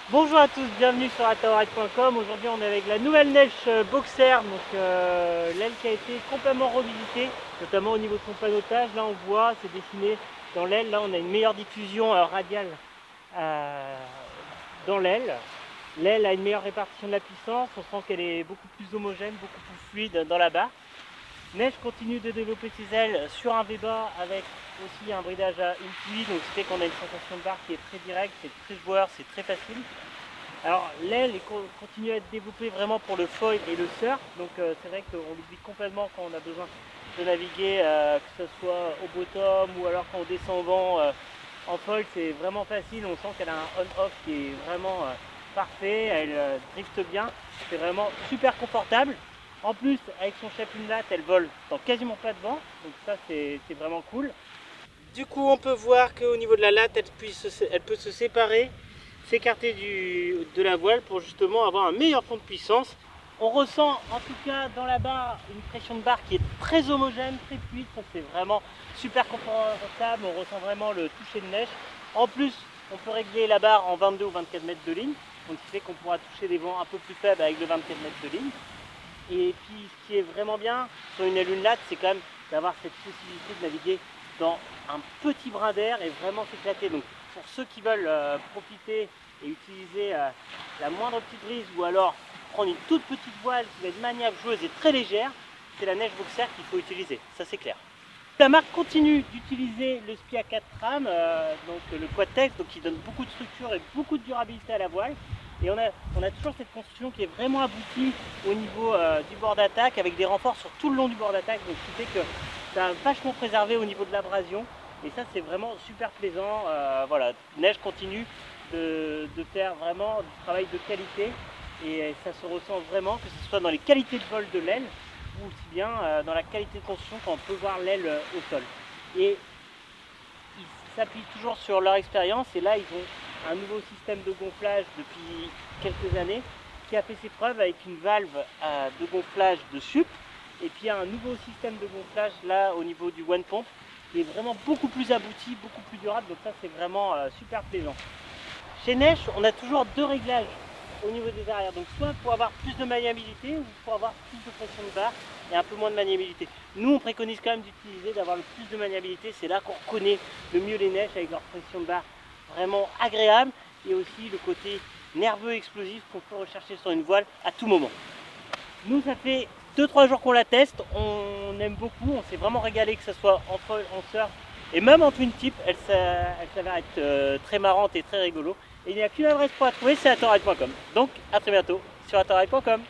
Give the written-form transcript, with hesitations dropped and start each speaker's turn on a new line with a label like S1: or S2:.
S1: Bonjour à tous, bienvenue sur ataoride.com. Aujourd'hui on est avec la nouvelle neige Boxer, donc l'aile qui a été complètement revisitée, notamment au niveau de son panotage. Là on voit, c'est dessiné dans l'aile, là on a une meilleure diffusion radiale euh, dans l'aile. L'aile a une meilleure répartition de la puissance, on sent qu'elle est beaucoup plus homogène, beaucoup plus fluide dans la barre. Neige continue de développer ses ailes sur un V-bas avec aussi un bridage à une pluie, donc ce qui fait qu'on a une sensation de barre qui est très directe, c'est très joueur, c'est très facile. Alors l'aile continue à être développée vraiment pour le foil et le surf, donc c'est vrai qu'on l'oublie complètement quand on a besoin de naviguer, que ce soit au bottom ou alors quand on descend au vent en foil, c'est vraiment facile, on sent qu'elle a un on-off qui est vraiment parfait, elle drifte bien, c'est vraiment super confortable. En plus, avec son chapune latte, elle vole dans quasiment pas de vent, donc ça c'est vraiment cool. Du coup, on peut voir qu'au niveau de la latte, elle peut se séparer, s'écarter de la voile pour justement avoir un meilleur fond de puissance. On ressent en tout cas dans la barre une pression de barre qui est très homogène, très fluide, ça c'est vraiment super confortable, on ressent vraiment le toucher de neige. En plus, on peut régler la barre en 22 ou 24 mètres de ligne, donc ce qui fait qu'on pourra toucher des vents un peu plus faibles avec le 24 mètres de ligne. Et puis ce qui est vraiment bien sur une lune latte, c'est quand même d'avoir cette possibilité de naviguer dans un petit brin d'air et vraiment s'éclater. Donc pour ceux qui veulent profiter et utiliser la moindre petite brise ou alors prendre une toute petite voile qui va être maniable, joueuse et très légère, c'est la neige Boxer qu'il faut utiliser, ça c'est clair. La marque continue d'utiliser le SPI à 4 rames, donc le Quadtex, donc qui donne beaucoup de structure et beaucoup de durabilité à la voile. Et on a toujours cette construction qui est vraiment aboutie au niveau du bord d'attaque avec des renforts sur tout le long du bord d'attaque, donc ce qui fait que ça a vachement préservé au niveau de l'abrasion. Et ça c'est vraiment super plaisant. Voilà, Neige continue de faire vraiment du travail de qualité et ça se ressent vraiment, que ce soit dans les qualités de vol de l'aile ou aussi bien dans la qualité de construction quand on peut voir l'aile au sol. Et ils s'appuient toujours sur leur expérience et là ils ont un nouveau système de gonflage depuis quelques années qui a fait ses preuves avec une valve de gonflage de sup et puis un nouveau système de gonflage là au niveau du one pump qui est vraiment beaucoup plus abouti, beaucoup plus durable, donc ça c'est vraiment super plaisant. Chez Neige, on a toujours deux réglages au niveau des arrières, donc soit pour avoir plus de maniabilité ou pour avoir plus de pression de barre et un peu moins de maniabilité. Nous on préconise quand même d'utiliser, d'avoir le plus de maniabilité, c'est là qu'on reconnaît le mieux les neiges avec leur pression de barre vraiment agréable et aussi le côté nerveux et explosif qu'on peut rechercher sur une voile à tout moment. Nous ça fait 2-3 jours qu'on la teste, on aime beaucoup, on s'est vraiment régalé que ce soit en foil, en surf et même en twin tip, elle s'avère être très marrante et très rigolo. Et il n'y a qu'une adresse pour la trouver, c'est ataoride.com. Donc à très bientôt sur ataoride.com.